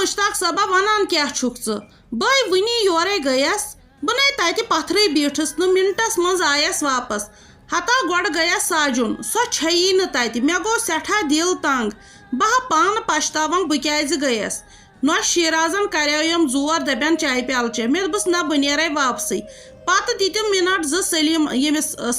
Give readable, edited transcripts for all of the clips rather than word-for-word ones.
مشتاق صبا ونان کیا چھُکھ ژٕ بٲے وٕنی یورے گٔیَس بہٕ نے تَتہِ پتھرٕے بیٖٹھٕس نہٕ مِنٹس منٛز آیَس واپس ہتا گۄڈٕ گٔیَس ساجُن سۄ چھیی نہٕ تَتہِ مےٚ گوٚو سٮ۪ٹھاہ دِل تنٛگ بہٕ ہا پانہٕ پشتاوان بہٕ کیٛازِ گٔیَس نۄش شیٖرازن کریویم زور دپیٚن چایہِ پیالہٕ چےٚ مےٚ دوٚپُس نہ بہٕ نیرے واپسٕے پتہٕ دِتِم مِنٹ زٕ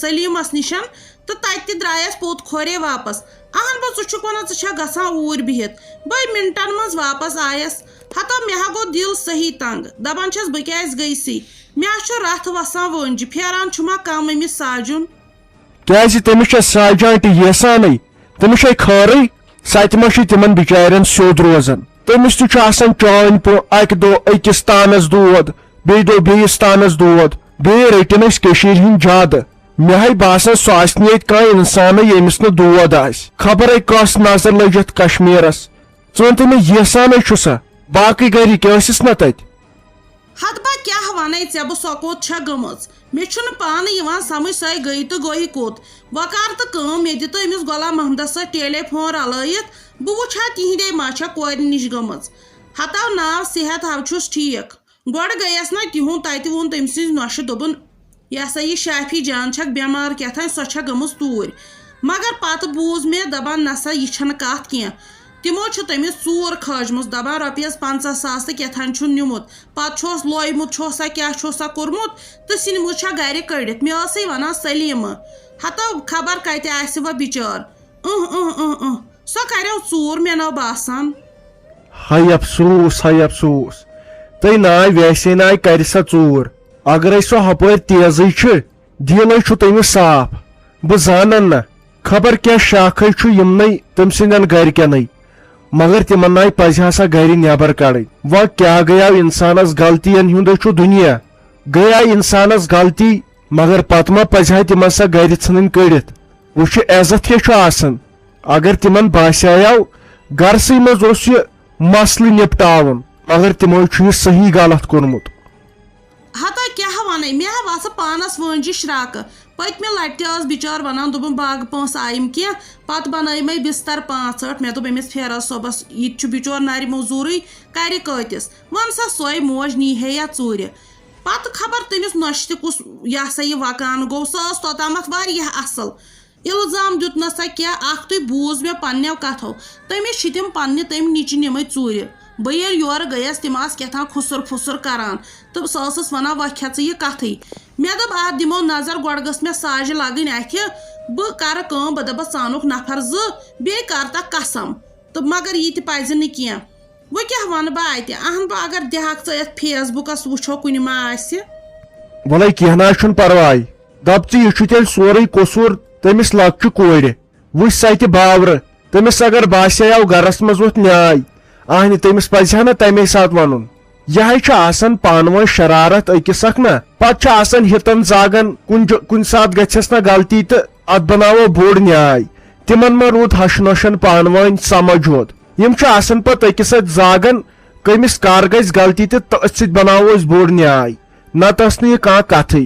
سلیٖمس نِشن تہٕ تَتہِ تہِ درٛایس پوٚت کھورے واپس اہن بہٕ ژٕ چھُکھ ونان ژٕ چھکھ گژھان اوٗرۍ بِہِتھ بٔے مِنٹن منٛز واپس آیس ہتا مےٚ ہا گوٚو دِل صحیح تنٛگ دپان چھس بہٕ کیٛازِ گٔیسٕے مےٚ ہا چھُ رتھ وسان وٲنجہِ پھیران چھُما کم أمِس ساجُن کیٛازِ تٔمِس چھےٚ ساجہِ آنٹی یژھانٕے تٔمِس چھے خٲرٕے سَتہِ ما چھُ تِمن بِچارٮ۪ن سیوٚد روزان تٔمِس تہِ چھُ آسان چٲنۍ اکہِ دۄہ أکِس تانس دود بیٚیہِ دۄہ بیٚیِس تانس دود بیٚیہِ رٔٹِن أسۍ کٔشیٖرِ ہِنٛدۍ زیادٕ مےٚ ہے باسان سُہ آسہِ نہٕ ییٚتہِ کانٛہہ اِنسانٕے ییٚمِس نہٕ دود آسہِ خبرے کۄس نظر لٔجِتھ کشمیٖرس ژٕ تہِ مےٚ یژھانٕے چھُ سا باقٕے گرِکۍ ٲسِس نا تتہِ ہتبا کیٛاہ ونے ژےٚ بہٕ سۄ کوٚت چھےٚ گٔمٕژ مےٚ چھُنہٕ پانہٕ یِوان سمجھ سۄے گٔیہِ تہٕ گوٚیہِ کوٚت وۄنۍ کر تہٕ کٲم مےٚ دِ تہٕ أمِس غلام محمدس سۭتۍ ٹیلی فون رلٲیِتھ بہٕ وٕچھِ ہا تِہنٛدے ما چھےٚ کورِ نِش گٔمٕژ ہتاو ناو صحت ہاو چھُس ٹھیٖک گۄڈٕ گٔیَس نا تِہُنٛد تتہِ ووٚن تٔمۍ سٕنٛزِ نۄشہِ دوٚپُن یہِ ہسا یہِ شافی جان چھکھ بٮ۪مار کیٛاتھانۍ سۄ چھےٚ گٔمٕژ توٗرۍ مگر پتہٕ بوٗز مےٚ دپان نسا یہِ چھنہٕ کتھ کینٛہہ تِمو چھُ تٔمِس ژوٗر کھٲجمٕژ دپان رۄپیس 50,000 تہٕ کیٛاتھانۍ چھُن نِمُت پتہٕ چھُس لویمُت چھوسا کیٛاہ چھوسا کوٚرمُت تہٕ ژھٕنمٕژ چھےٚ گرِ کٔڑِتھ مےٚ ٲسٕے ونان سلیٖمہٕ ہتو خبر کتہِ آسہِ وۄنۍ بِچٲر سۄ کریو ژوٗر مےٚ نو باسان ہے افسوٗس ہے افسوٗس تُہۍ ناے ویسے ناے کرِ سا ژوٗر اگرے سۄ ہپٲرۍ تیزٕے چھِ دِلے چھُ تٔمِس صاف بہٕ زانن نہ خبر کیٛاہ شاخے چھُ یِمنٕے تٔمۍ سٕنٛدٮ۪ن گرِکٮ۪نٕے مگر تِمن ناے پزِ ہا سا گرِ نٮ۪بر کڑٕنۍ وۄنۍ کیٛاہ گٔیاو انسانس غلطین ہُنٛدے چھُ دُنیا گٔیاو انسانس غلطی مگر پتہٕ ما پزِ ہا تِمن سا گرِ ژھٕنٕنۍ کٔڑِتھ وٕچھ عزت کیٛاہ چھُ آسان اگر تِمن باسیاو گرسٕے منٛز اوس یہِ مسلہٕ نپٹاوُن مگر تِمو چھُ یہِ صحیح غلط کوٚرمُت ہتا کیٛاہ ونے مےٚ ہا وسہٕ پانس وٲنجہِ شراکہٕ پٔتمہِ لٹہِ تہِ ٲس بِچٲر ونان دوٚپُن باغہٕ پونٛسہٕ آیِم کینٛہہ پتہٕ بنٲے مےٚ بستر 5-8 مےٚ دوٚپ أمِس فیروز صٲبس یہِ تہِ چھُ بِچور نرِ موٚزوٗرٕے کرِ کۭتِس وۄنۍ سا سۄے موج نیٖہے یا ژوٗرِ پتہٕ خبر تٔمِس نۄشہِ تہِ کُس یہِ ہسا یہِ وکان گوٚو سۄ ٲس توٚتامتھ واریاہ اصل الزام دیُتنس سا کینٛہہ اکھتُے بوٗز مےٚ پننیو کتھو تٔمِس چھِ تِم پننہِ تٔمۍ نِچہِ نِمٕتۍ ژوٗرِ بہٕ ییٚلہِ یورٕ گٔیس تِم آسہٕ کیٛاتھام کھُسُر پھُسُر کران تہٕ سۄ ٲسٕس ونان وۄنۍ کھےٚ ژٕ یہِ کتھٕے مےٚ دوٚپ اتھ دِمو نظر گۄڈٕ گٔژھ مےٚ ساجہِ لگٕنۍ اتھِ بہٕ کرٕ کٲم بہٕ دپس ژٕ انُکھ نفر 2 بیٚیہِ کر تکھ قسم تہٕ مگر یہِ تہِ پزِ نہٕ کینٛہہ وۄنۍ کیٛاہ ونہٕ بہٕ اتہِ اہن بہٕ اگر دِہکھ ژٕ یتھ فیس بُکس وٕچھو کُنہِ ما آسہِ وَلے کینٛہہ نہ چھُنہٕ پرواے دپ ژٕ یہِ چھُ تیٚلہِ سورُے قصوٗر تٔمِس لۄکچہِ کورِ وٕچھ سَتہِ باورٕ تٔمِس اگر باسیاو گرس منٛز ووٚتھ نیاے اہنہِ تٔمِس پزِ ہا نہ تمے ساتہٕ ونُن یِہے چھُ آسان پانہٕ ؤنۍ شرارت أکِس اکھ نہ پتہٕ چھُ آسان ہِتن زاگن کُنہِ ساتہٕ گژھٮ۪س نہ غلطی تہٕ اتھ بناوو بوٚڑ نیاے تِمن ما روٗد ہش نۄشن پانہٕ ؤنۍ سمجھ ہوت یِم چھِ آسان پتہٕ أکِس اتھِ زاگن کٔمِس کر گژھِ غلطی تہٕ أتھۍ سۭتۍ بناوو أسۍ بوٚڑ نیاے نتہٕ ٲس نہٕ یہِ کانٛہہ کتھٕے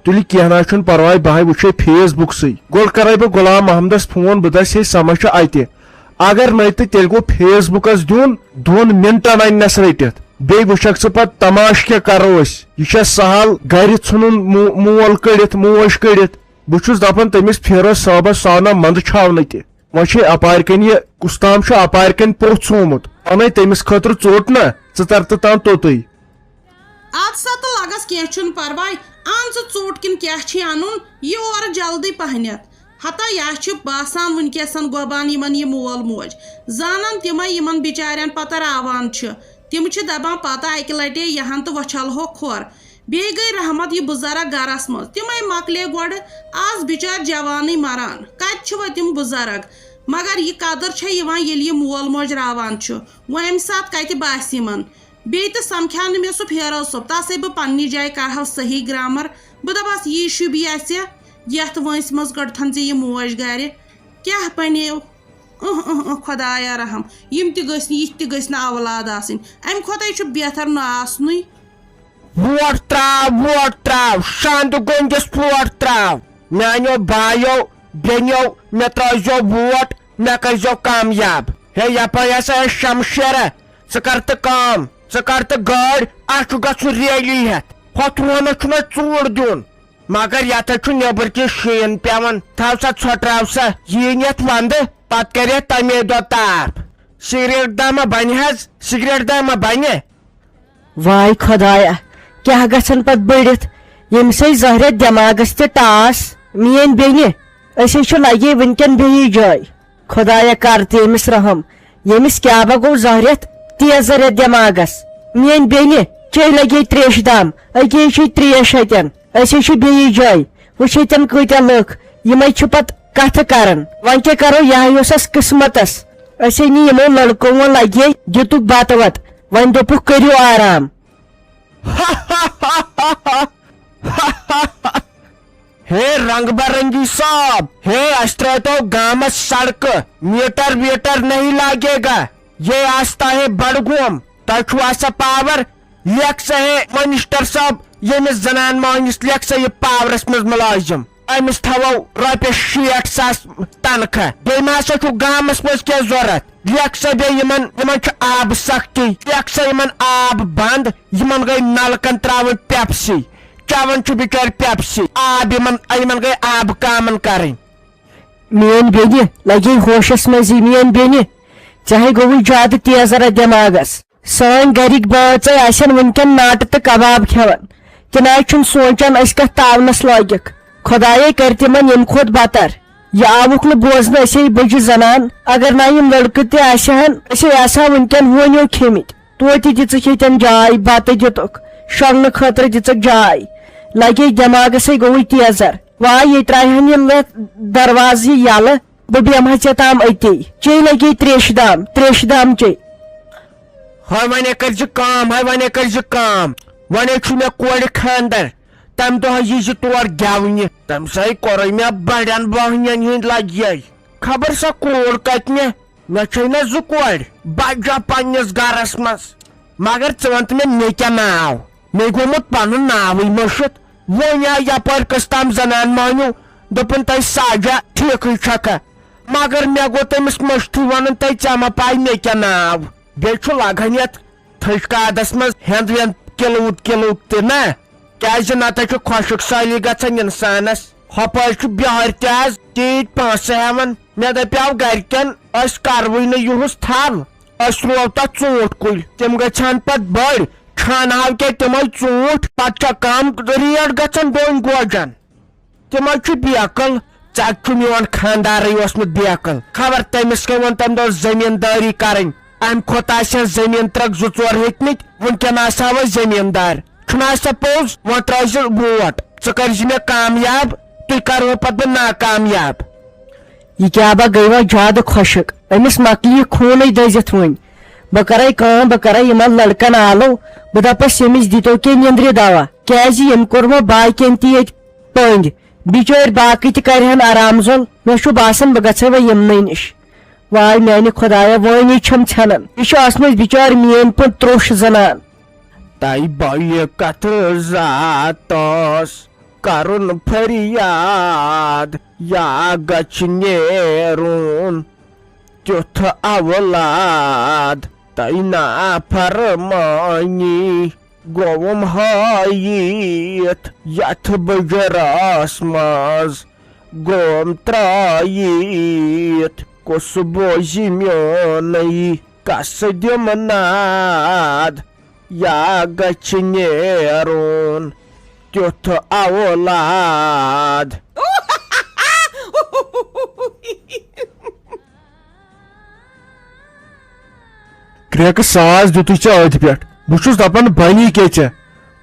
تُلہِ کینٛہہ نہ چھُنہٕ پرواے بہٕ وٕچھے فیس بُکسٕے گۄڈٕ کرے بہٕ غلام محمدس فون بہٕ دپس ہے سمجھ چھُ اتہِ اگر نٔے تہٕ تیٚلہِ گوٚو فیس بُکس دیُن 2 مِنٹن اننس رٔٹِتھ بیٚیہِ وٕچھکھ ژٕ پتہٕ تماش کیٛاہ کرو أسۍ یہِ چھا سہل گرِ ژھٕنُن مول کٔڑِتھ موج کٔڑِتھ بہٕ چھُس دپان تٔمِس فیروز صٲبس سۄ نا منٛدٕ چھاونہٕ تہِ وۄنۍ چھے اپارِ کِنۍ یہِ کُستام چھُ اپارِ کِنۍ پوٚژھ ژھُنمُت اَنے تٔمِس خٲطرٕ ژوٚٹ نا ژٕ تر تہٕ تام توٚتُے ادٕ سا تہٕ لگس کینٛہہ چھُنہٕ پرواے ان ژٕ ژوٚٹ کِنہٕ کیٛاہ چھِ انُن یہِ اورٕ جلدی پہنتھ ہتا یا چھُ باسان وٕنکیٚسن گۄبان یِمن یہِ مول موج زانن تِمے یِمن بِچارٮ۪ن پتہٕ راوان چھِ تِم چھِ دپان پتہٕ اکہِ لٹے یہن تہٕ وۄچھلہو کھۄر بیٚیہِ گٔے رحمت یہِ بُزرگ گرس منٛز تِمے مۄکلے گۄڈٕ آز بِچٲرۍ جوانٕے مران کتہِ چھِ وۄنۍ تِم بُزرگ مگر یہِ قدر چھےٚ یِوان ییٚلہِ یہِ مول موج راوان چھُ وۄنۍ امہِ ساتہٕ کتہِ باسہِ یِمن بیٚیہِ تہِ سمکھیو نہٕ مےٚ سُہ فیروز صٲب تسے بہٕ پننہِ جایہِ کرہو صحیح گرامر بہٕ دپس یی شوٗبی اسہِ یتھ وٲنٛسہِ منٛز کٔڑتھن ژےٚ یہِ موج گرِ کیٛاہ بنیو خۄدایا رحم یِم تہِ گٔژھۍ نہٕ یِتھ تہِ گٔژھۍ نہٕ اولاد آسٕنۍ امہِ کھۄتہٕ چھُ بہتر نہٕ آسنُے ووٹ تراو شانٛدٕ گوٚنٛدِس ووٹ تراو میانیو بایو بیٚنیو مےٚ ترٲیزیو ووٹ مےٚ کٔرزیو کامیاب ہے یپٲرۍ ہسا ٲسۍ شمشیرہ ژٕ کر تہٕ کٲم ژٕ کر تہٕ گٲڑۍ اَسہِ چھُ گژھُن ریلی ہٮ۪تھ ہۄتھ روہنس چھُنہ ژوٗر دیُن مگر یتھ چھُ نیبر کِنۍ شیٖن پیوان تھاو سا ژھۄٹراو سا یِیِن یتھ ونٛدٕ پتہٕ کرِ یتھ تمے دۄہ تاپھ سگریٹ دہ ما بنہِ حظ سگریٹ دہ ما بنہِ واے خدایا کیا گژھن پت بٔڑِتھ ییٚمہِ سۭتۍ زہرت دٮ۪ماغس تہِ ٹاس میٲنۍ بیٚنہِ أسۍ چھِ لگے وٕنکٮ۪ن بیٚیہِ جایہِ خدایا کر تہِ أمِس رحم ییٚمِس کیٛاہ گوٚو زہرت تیزر یتھ دٮ۪ماغس میٲنۍ بیٚنہِ چے لگے تریشہِ دام أکے چھِ تریش اتٮ۪ن أسۍ چھِ بیٚیہِ جایہِ وٕچھ ییٚتٮ۪ن کۭتیاہ لُکھ یِمے چھِ پتہٕ کتھٕ کران وۄنۍ کیٛاہ کرو یہے اوس اسہِ قٕسمتس أسے نی یِمو لڑکو وۄنۍ لگے دِتُکھ بتہٕ وتہٕ وۄنۍ دوٚپُکھ کٔرِو آرام ہے رنگ برنگی صاحب ہے اس ترٲتو گامس سڑکہٕ میٹر ویٹر نہیں لاگے گا یہ آستا ہے بڈگوم تۄہہِ چھُو آسان پاور لیکھ سا ہے منسٹر صاحب ییٚمِس زنان مٲنِس لیکھ سا یہِ پاورس منٛز مُلٲزِم أمِس تھاوو رۄپیس 60,000 تنخواہ بیٚیہِ ہسا چھُ گامس منٛز کیٚنٛہہ ضروٗرت لیکھ سا بیٚیہِ یِمن چھُ آبہٕ سختی لیکھ سا یِمن آب بنٛد یِمن گٔے نلکن تراوٕنۍ پیپسی چون چھُ بِچٲرۍ پیپسی آب یِمن گٔے آبہٕ کامن کرٕنۍ میٲنۍ بیٚنہِ لگے ہوشس منٛزٕے میٲنۍ بیٚنہِ ژےٚ گوٚوُے زیادٕ تیزر اتھ دٮ۪ماغس سٲنۍ گرِکۍ بٲژے آسن وٕنکٮ۪ن ناٹہٕ تہٕ کباب کھٮ۪وان تہِ نہ چھُنہٕ سونچان أسۍ کتھ تاونس لٲگِکھ خۄداے کر تِمن ییٚمہِ کھۄتہٕ بتر یہِ آوُکھ نہٕ بوزنہٕ أسے بٕجہِ زنان اگر نہ یِم لڑکہٕ تہِ آسہِ ہن أسے آسہٕ ہا وٕنکٮ۪ن ہونیو کھیٚمٕتۍ توتہِ دِژٕکھ ییٚتٮ۪ن جاے بتہٕ دِتُکھ شۄنگنہٕ خٲطرٕ دِژٕکھ جاے لگے دٮ۪ماغسے گوٚوُے تیزر واے ییٚتہِ ترٛایہن یہِ دروازٕ یلہٕ بہٕ بیٚہمہٕ ژےٚ تام أتی چے لگے تریشہِ دام چے ہے ونے کرزِ کٲم ہے ونے کرزِ کٲم ونے چھُ مےٚ کورِ خاندر تمہِ دۄہ یی زِ تور گٮ۪ونہِ تمہِ سۭتۍ کوٚرُے مےٚ بڑٮ۪ن بہنٮ۪ن ہٕنٛدۍ لگے خبر سا کوٗر کتہِ مےٚ چھے نہ 2 کورِ بجا پننِس گرس منٛز مگر ژٕ ون تہٕ مےٚ کیٛاہ ناو مےٚ گوٚمُت پنُن ناوٕے مٔشِتھ وۄنۍ آے یپٲرۍ کٔژتام زنان مٲنِو دوٚپُن تۄہہِ ساجا ٹھیٖکھٕے چھکھا مگر مےٚ گوٚو تٔمِس مٔشتھٕے ونُن تۄہہِ ژےٚ ما پاے مےٚ کیٛاہ ناو بیٚیہِ چھُ لگان یتھ تھٔج کادس منٛز ہٮ۪نٛد وٮ۪نٛد کِلوٗ تہِ نہ کیٛازِ نتہٕ چھُ خۄشک سٲلی گژھان انسانس ہۄپٲرۍ چھُ بِہٲرۍ تہِ آز تیٖتۍ پونٛسہٕ ہٮ۪وان مےٚ دپیاو گرِکٮ۪ن أسۍ کروٕے نہٕ یِہُس تھل أسۍ رُوو تتھ ژوٗنٛٹھۍ کُلۍ تِم گژھن پتہٕ بٔڑۍ کھانہو کیٛاہ تِمے ژوٗنٛٹھۍ پتہٕ چھا کم ریٹ گژھان 2 گوجن تِمے چھِ بیکل ژکھ چھُ میون خاندارٕے اوسمُت بیکل خبر تٔمِس کیٛاہ ووٚن تمہِ دۄہ زٔمیٖندٲری کرٕنۍ امہِ کھۄتہٕ آسہِ ہا زٔمیٖن ترٛکھ 2-4 ہیٚتمٕتۍ وٕنکٮ۪ن آسہٕ ہاو أسۍ زٔمیٖندار چھُنہ آسان پوٚز وۄنۍ ترٛٲے زِ ووٹ ژٕ کٔرزِ مےٚ کامیاب تُہۍ کرہو پتہٕ بہٕ ناکامیاب یہِ کیٛاہ با گٔے وۄنۍ زیادٕ خۄشک أمِس مۄکلہِ خوٗنٕے دٔزِتھ وۄنۍ بہٕ کرے کٲم بہٕ کرے یِمن لڑکن آلو بہٕ دپس ییٚمِس دِتو کینٛہہ نیندرِ دوا کیٛازِ ییٚمۍ کوٚر وۄنۍ باقین تہِ ییٚتہِ پٔنٛدۍ بِچٲرۍ باقٕے تہِ کرہن آرام زول مےٚ چھُ باسان بہٕ گژھے وۄنۍ یِمنٕے نِش واے میانہِ خۄدایا وٲنی چھم ژھٮ۪نان یہِ چھِ ٲسمٕژ بِچٲرۍ میٲنۍ پٲٹھۍ تروٚش زنان تۄہہِ بایہِ کتھٕ ذاتس کرُن فریاد یا گژھِ نیرُن تیُتھ اولاد تۄہہِ نافرمٲنی گوٚوُم ہٲیِتھ یتھ بُجرس منٛز گوٚوُم ترٛٲیِتھ کُس بوزِ میونٕے کس دِم ناد یا گژھِ نیرُن تیُتھ اولاد کرٛیکہٕ ساس دِتُے ژےٚ أتھۍ پٮ۪ٹھ بہٕ چھُس دپان بنی کیٛاہ ژےٚ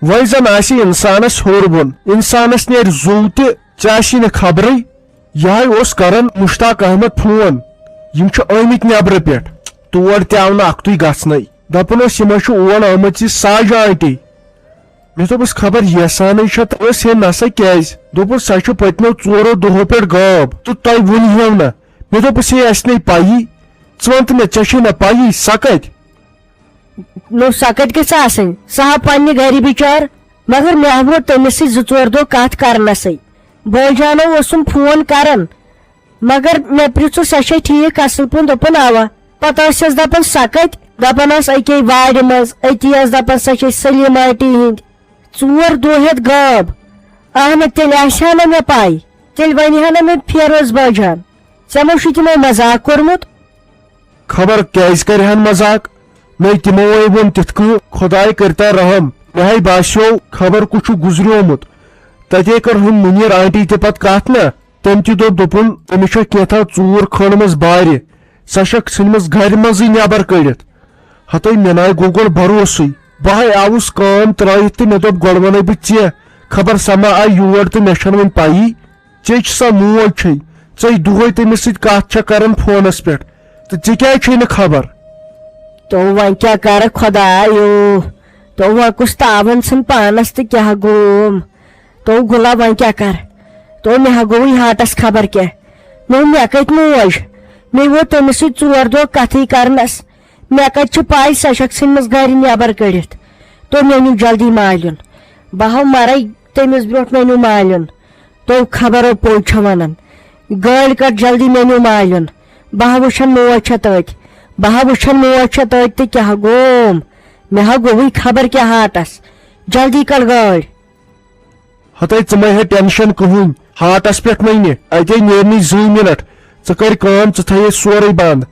وۄنۍ زن آسہِ انسانس ہیوٚر بۄن انسانس نیرِ زُو تہِ ژےٚ آسی نہٕ خبرٕے یہے اوس کران مشتاق احمد فون یِم چھِ آمٕتۍ نیبرٕ پٮ۪ٹھ تور تہِ آو نہٕ اکھتُے گژھنَے دپان اوس یِمے چھُ اور آمٕژ ساجا آنٹی مےٚ دوٚپُس خبر یسانٕے چھےٚ تہٕ ٲس ہے نسا کیٛازِ دوٚپُس سۄ چھِ پٔتمیو 4 دۄہو پٮ۪ٹھ غٲب تہٕ تۄہہِ ؤنہو نہٕ مےٚ دوٚپُس ہے اسہِ نَے پایی ژٕ وَن تہٕ مےٚ ژےٚ چھے نہ پایی سۄ کتہِ نو سۄ کتہِ گژھِ آسٕنۍ سۄ آو پننہِ گرِ بِچار مگر مےٚ ووت تٔمِس سۭتۍ 2-4 دۄہ کتھ کرنسٕے بٲجانو اوسُم فون کران مگر مےٚ پرژھُس سۄ چھے ٹھیٖک اصل پٲٹھۍ دوٚپُن اوا پتہٕ ٲسس دپان سۄ کتہِ دپان اکے وارِ مز اتی دپان سا چھ سلیم آنٹی ہند 4 دۄہ ہیتھ غٲب اہن تیٚلہِ آسہِ ہا نہٕ مےٚ پاے تیٚلہِ ونہِ ہا نہٕ مےٚ فیروز باجان ژےٚ ما چھُے تِمو مزاق کوٚرمُت خبر کیٛازِ کرِہن مزاق نٔے تِمو ووٚن تِتھ کٔنۍ خۄداے کٔرۍتن رحم مےٚ ہاے باسیٚو خبر کُس چھُ گُزریومُت تتے کٔر ہُم مُنیٖر آنٹی تہِ پتہٕ کتھ نا تٔمۍ تہِ دوٚپ دوٚپُن تٔمِس چھےٚ کینٛژھا ژوٗر کھٲلمٕژ بارِ سۄ چھکھ ژھٕنمٕژ گرِ منٛزٕے نیبر کٔڑِتھ ہتے مےٚ ناے گوٚو گۄڈٕ بروسٕے بہٕ ہاے آوُس کٲم ترٲیِتھ تہٕ مےٚ دوٚپ گۄڈٕ ونے بہٕ ژےٚ خبر سۄ ما آیہِ یور تہٕ مےٚ چھنہٕ وُنہِ پیی ژےٚ چھِ سۄ موج چھے ژے دۄہے تٔمِس سۭتۍ کتھ چھےٚ کران فونس پٮ۪ٹھ تہٕ ژےٚ کیٛازِ چھے نہٕ خبر تو وۄنۍ کیٛاہ کرٕ خۄدایو تو وۄنۍ کُس تاوان ژھٕن پانس تہٕ کیٛاہ گوٚوم تو گُلا وۄنۍ کیٛاہ کرٕ تو مےٚ ہا گوٚوٕے ہاٹس خبر کیٛاہ مےٚ کتہِ موج مےٚ ووت تٔمِس سۭتۍ 4 دۄہ کتھٕے کرنس مےٚ کتہِ چھِ پاے سۄ چھکھ ژھٕنمٕژ گرِ نیبر کٔڑِتھ تو مےٚ نیوٗ جلدی مالیُن بہٕ ہاو مرے تٔمِس برونٛٹھ مےٚ نیوٗ مالیُن تو خبرو پوٚز چھےٚ ونان گٲڑۍ کڑ جلدی مےٚ نیوٗ مالیُن بہٕ ہا وٕچھن موج چھےٚ تٔتۍ بہٕ ہا وٕچھن موج چھےٚ تٔتۍ تہٕ کیٛاہ گوٚوم مےٚ ہا گوٚوٕے خبر کیٛاہ ہاٹس جلدی کڑ گٲڑۍ ہتے ژٕ مے ہے ٹینشن کٕہٕنۍ ہاٹس پٮ۪ٹھ نٔنہِ اتے نیرنٕے 2 مِنٹ ژٕ کر کٲم ژٕ تھٲیے سورُے بنٛد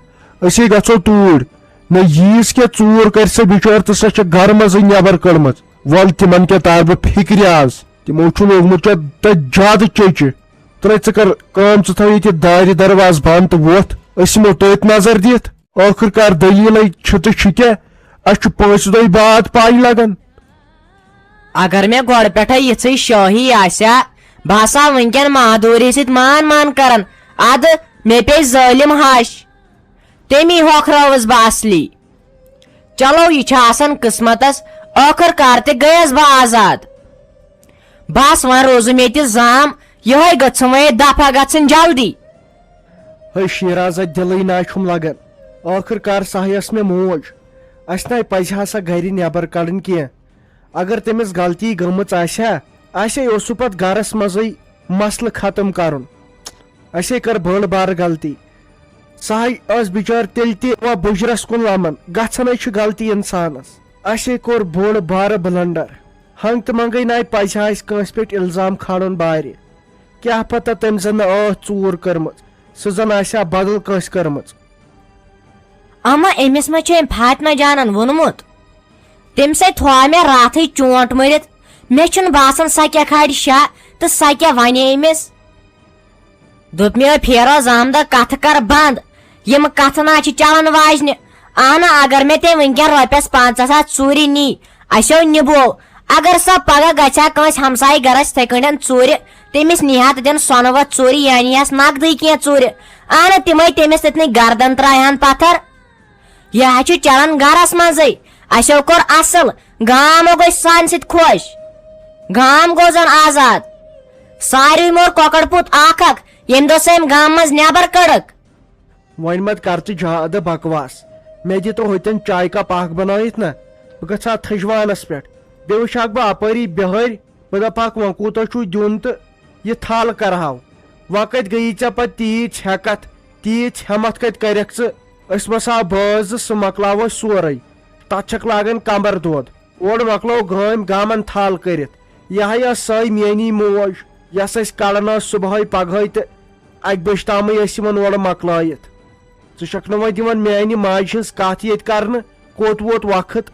أسے گژھو توٗرۍ نہ ییٖژ کینٛہہ ژوٗر کرِ سۄ بِچٲر تہٕ سۄ چھےٚ گرٕ منٛزٕے نیبر کٔڑمٕژ ول تِمن کیٛاہ تار بہٕ فِکرِ آز تِمو چھُ لوگمُت ژےٚ تتہِ زیادٕ چیچہِ ترٛے ژٕ کر کٲم ژٕ تھاو ییٚتہِ دارِ درواز بنٛد تہٕ وۄتھ أسۍ یِمو تٔتھۍ نظر دِتھ ٲخٕر کار دٔلیٖلے چھِ تہٕ چھِ کیٛاہ اسہِ چھُ 5 دۄہہِ بعد پاے لگان اگر مےٚ گۄڈٕ پٮ۪ٹھے یِژھٕے شٲہی آسیا بہٕ ہسا وٕنکٮ۪ن مادوٗری سۭتۍ مان کران ادٕ مےٚ پیٚیہِ ظٲلِم ہش تمی ہۄکھرٲوٕس بہٕ اصلی چلو یہِ چھُ آسان قٕسمتس ٲخٕر کار تہِ گٔیس بہٕ آزاد بس وۄنۍ روٗزُم ییٚتہِ زام یِہوے گٔژھٕم وۄنۍ دفع گژھٕنۍ جلدی ہے شیرازا دِلٕے ناے چھُم لگان ٲخٕر کار سۄ ٲس مےٚ موج اسہِ ناے پزِ ہا سۄ گرِ نیبر کڑٕنۍ کینٛہہ اگر تٔمِس غلطی گٔمٕژ آسہِ اوس سُہ پتہٕ گرس منٛزٕے مسلہٕ ختم کرُن اسے کٔر بٔڑ بار غلطی سۄ ہاے ٲس بِچٲر تیٚلہِ تہِ بُجرس کُن لمن گژھنٕے چھِ غلطی انسانس اسے کوٚر بوٚڑ بارٕ بلنڈر ہنگ تہٕ منگے ناے پزِ ہا اسہِ کٲنٛسہِ پٮ۪ٹھ الزام کھالُن بارِ کیٛاہ پتہ تٔمۍ زن نہٕ ٲس ژوٗر کٔرمٕژ سُہ زن آسہِ ہا بدل کٲنٛسہِ کٔرمٕژ اما أمِس ما چھُ أمۍ فاطمہ جانن ووٚنمُت تمہِ سۭتۍ تھوٚو مےٚ راتھٕے چونٛٹ مٔرِتھ مےٚ چھُنہٕ باسان سۄ کیٛاہ کھالہِ شاہ تہٕ سۄ کیٛاہ ونے أمِس دوٚپ مےٚ فیروز احمدا کتھٕ کر بنٛد یِم کتھٕ نا چھِ چلان واجنہِ اہنہ اگر مےٚ تٔمۍ وٕنکٮ۪ن رۄپیس 500 ژوٗرِ نی اسیو نِبو اگر سۄ پگہہ گژھِ ہا کٲنٛسہِ ہمسایہِ گرس یِتھے کٲٹھۍ ژوٗرِ تٔمِس نیہا تتٮ۪ن سۄنہٕ وتھ ژوٗرِ یا نیہس نقدٕے کینٛہہ ژوٗرِ اہنہ تِمے تٔمِس تتنٕے گردن ترایہن پتھر یہِ حظ چھُ چلان گرس منٛزٕے اسیو کوٚر اصل گامو گٔے سانہِ سۭتۍ خۄش گام گوٚو زن آزاد ساروٕے مور کۄکر پوٗت اکھ ییٚمہِ دۄہ سۄ أمۍ گامہٕ منٛز نٮ۪بر کٔڑٕکھ وۄنۍ مت کر ژٕ زیادٕ بکواس مےٚ دِ تو ہوتٮ۪ن چاے کپ اکھ بنٲیِتھ نا بہٕ گژھٕ ہا تھٔجوانس پٮ۪ٹھ بیٚیہِ وٕچھکھ بہٕ اپٲری بِہٲرۍ بہٕ دپہکھ وۄنۍ کوٗتاہ چھُو دیُن تہٕ یہِ تھل کرہاو وۄنۍ کتہِ گٔیی ژےٚ پتہٕ تیٖژ ہٮ۪کتھ تیٖژ ہٮ۪متھ کتہِ کرکھ ژٕ أسۍ وسہو بٲژ زٕ سُہ مۄکلاوو سورُے تتھ چھکھ لاگان کمبر دود اورٕ مۄکلو گامن تھل کٔرِتھ یہے ٲس سۄے میٲنی موج یۄس أسۍ کڑان ٲس صبحٲے پگہٲے تہٕ 1 بجہِ تامٕے ٲسۍ یِوان اورٕ مۄکلٲیِتھ ژٕ چھکھ نہٕ وۄنۍ دِوان میانہِ ماجہِ ہٕنٛز کتھ ییٚتہِ کرنہٕ کوٚت ووت وقت